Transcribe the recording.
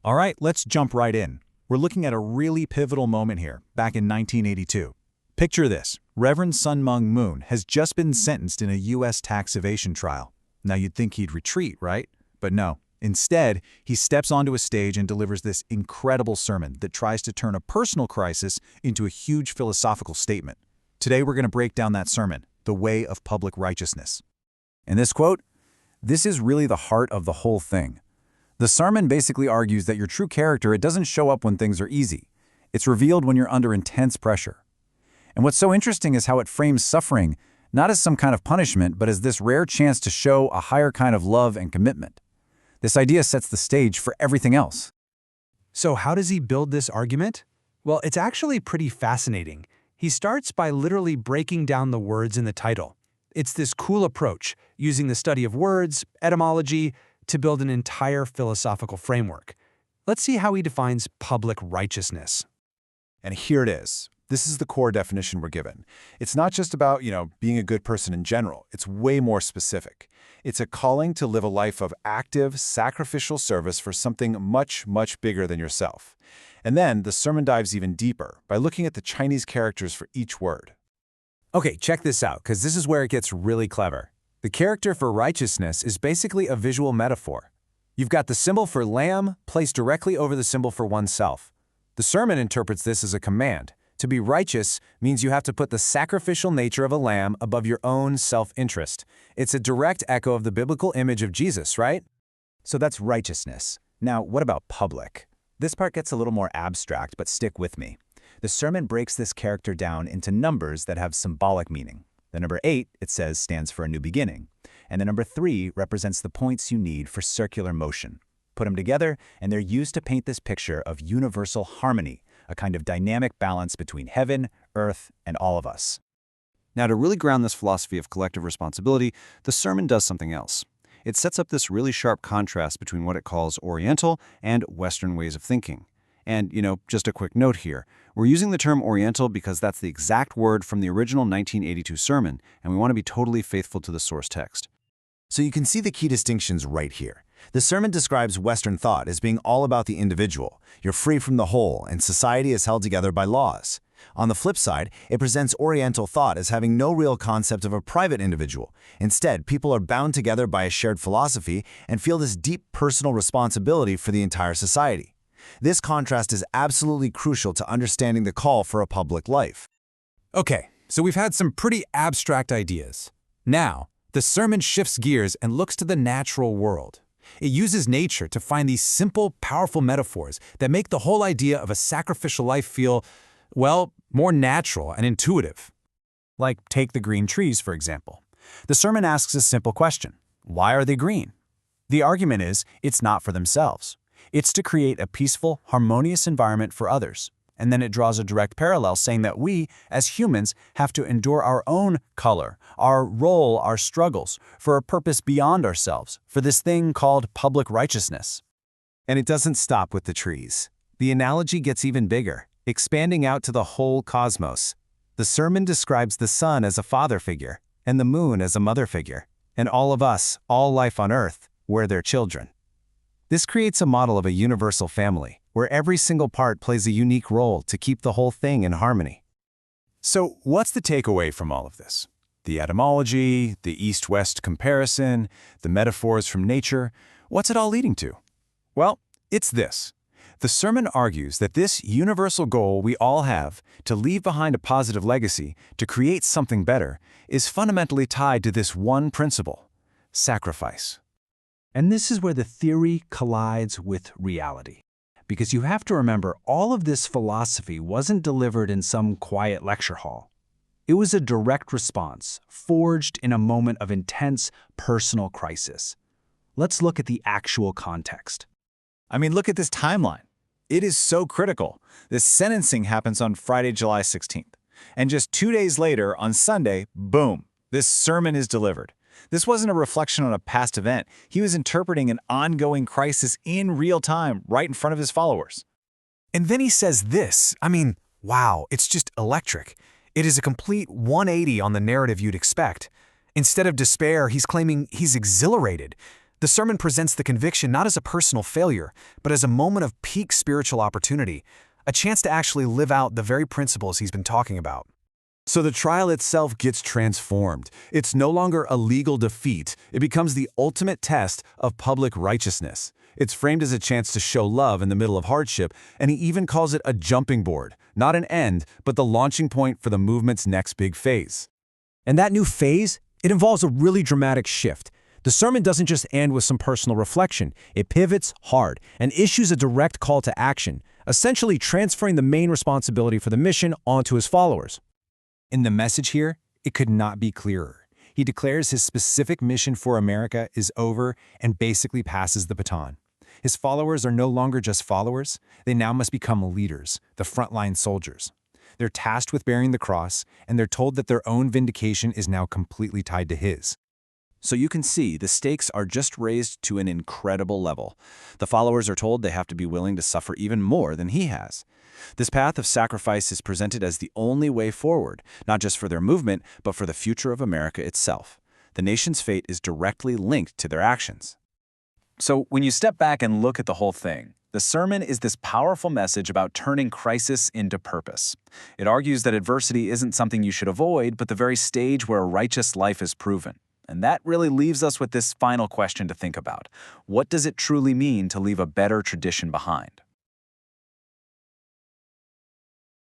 All right, let's jump right in. We're looking at a really pivotal moment here, back in 1982. Picture this. Reverend Moon has just been sentenced in a U.S. tax evasion trial. Now you'd think he'd retreat, right? But no. Instead, he steps onto a stage and delivers this incredible sermon that tries to turn a personal crisis into a huge philosophical statement. Today we're going to break down that sermon, The Way of Public Righteousness. In this quote, this is really the heart of the whole thing. The sermon basically argues that your true character, it doesn't show up when things are easy. It's revealed when you're under intense pressure. And what's so interesting is how it frames suffering, not as some kind of punishment, but as this rare chance to show a higher kind of love and commitment. This idea sets the stage for everything else. So how does he build this argument? Well, it's actually pretty fascinating. He starts by literally breaking down the words in the title. It's this cool approach, using the study of words, etymology, to build an entire philosophical framework. Let's see how he defines public righteousness. And here it is. This is the core definition we're given. It's not just about, being a good person in general. It's way more specific. It's a calling to live a life of active, sacrificial service for something much, much bigger than yourself. And then the sermon dives even deeper by looking at the Chinese characters for each word. Okay, check this out, because this is where it gets really clever. The character for righteousness is basically a visual metaphor. You've got the symbol for lamb placed directly over the symbol for oneself. The sermon interprets this as a command. To be righteous means you have to put the sacrificial nature of a lamb above your own self-interest. It's a direct echo of the biblical image of Jesus, right? So that's righteousness. Now, what about public? This part gets a little more abstract, but stick with me. The sermon breaks this character down into numbers that have symbolic meaning. The number 8, it says, stands for a new beginning. And the number 3 represents the points you need for circular motion. Put them together, and they're used to paint this picture of universal harmony, a kind of dynamic balance between heaven, earth, and all of us. Now, to really ground this philosophy of collective responsibility, the sermon does something else. It sets up this really sharp contrast between what it calls Oriental and Western ways of thinking. And, just a quick note here. We're using the term Oriental because that's the exact word from the original 1982 sermon, and we want to be totally faithful to the source text. So you can see the key distinctions right here. The sermon describes Western thought as being all about the individual. You're free from the whole, and society is held together by laws. On the flip side, it presents Oriental thought as having no real concept of a private individual. Instead, people are bound together by a shared philosophy and feel this deep personal responsibility for the entire society. This contrast is absolutely crucial to understanding the call for a public life. Okay, so we've had some pretty abstract ideas. Now, the sermon shifts gears and looks to the natural world. It uses nature to find these simple, powerful metaphors that make the whole idea of a sacrificial life feel, well, more natural and intuitive. Like, take the green trees, for example. The sermon asks a simple question. Why are they green? The argument is, it's not for themselves. It's to create a peaceful, harmonious environment for others. And then it draws a direct parallel saying that we, as humans, have to endure our own color, our role, our struggles, for a purpose beyond ourselves, for this thing called public righteousness. And it doesn't stop with the trees. The analogy gets even bigger, expanding out to the whole cosmos. The sermon describes the sun as a father figure, and the moon as a mother figure, and all of us, all life on earth, we're their children. This creates a model of a universal family, where every single part plays a unique role to keep the whole thing in harmony. So what's the takeaway from all of this? The etymology, the East-West comparison, the metaphors from nature, what's it all leading to? Well, it's this. The sermon argues that this universal goal we all have, to leave behind a positive legacy, to create something better, is fundamentally tied to this one principle: sacrifice. And this is where the theory collides with reality. Because you have to remember, all of this philosophy wasn't delivered in some quiet lecture hall. It was a direct response, forged in a moment of intense personal crisis. Let's look at the actual context. I mean, look at this timeline. It is so critical. This sentencing happens on Friday, July 16th. And just 2 days later, on Sunday, boom, this sermon is delivered. This wasn't a reflection on a past event. He was interpreting an ongoing crisis in real time, right in front of his followers. And then he says this. I mean, wow, it's just electric. It is a complete 180 on the narrative you'd expect. Instead of despair, he's claiming he's exhilarated. The sermon presents the conviction not as a personal failure, but as a moment of peak spiritual opportunity, a chance to actually live out the very principles he's been talking about. So the trial itself gets transformed. It's no longer a legal defeat. It becomes the ultimate test of public righteousness. It's framed as a chance to show love in the middle of hardship, and he even calls it a jumping board, not an end, but the launching point for the movement's next big phase. And that new phase, it involves a really dramatic shift. The sermon doesn't just end with some personal reflection. It pivots hard and issues a direct call to action, essentially transferring the main responsibility for the mission onto his followers. In the message here, it could not be clearer. He declares his specific mission for America is over and basically passes the baton. His followers are no longer just followers, they now must become leaders, the frontline soldiers. They're tasked with bearing the cross, and they're told that their own vindication is now completely tied to his. So you can see the stakes are just raised to an incredible level. The followers are told they have to be willing to suffer even more than he has. This path of sacrifice is presented as the only way forward, not just for their movement, but for the future of America itself. The nation's fate is directly linked to their actions. So when you step back and look at the whole thing, the sermon is this powerful message about turning crisis into purpose. It argues that adversity isn't something you should avoid, but the very stage where a righteous life is proven. And that really leaves us with this final question to think about. What does it truly mean to leave a better tradition behind?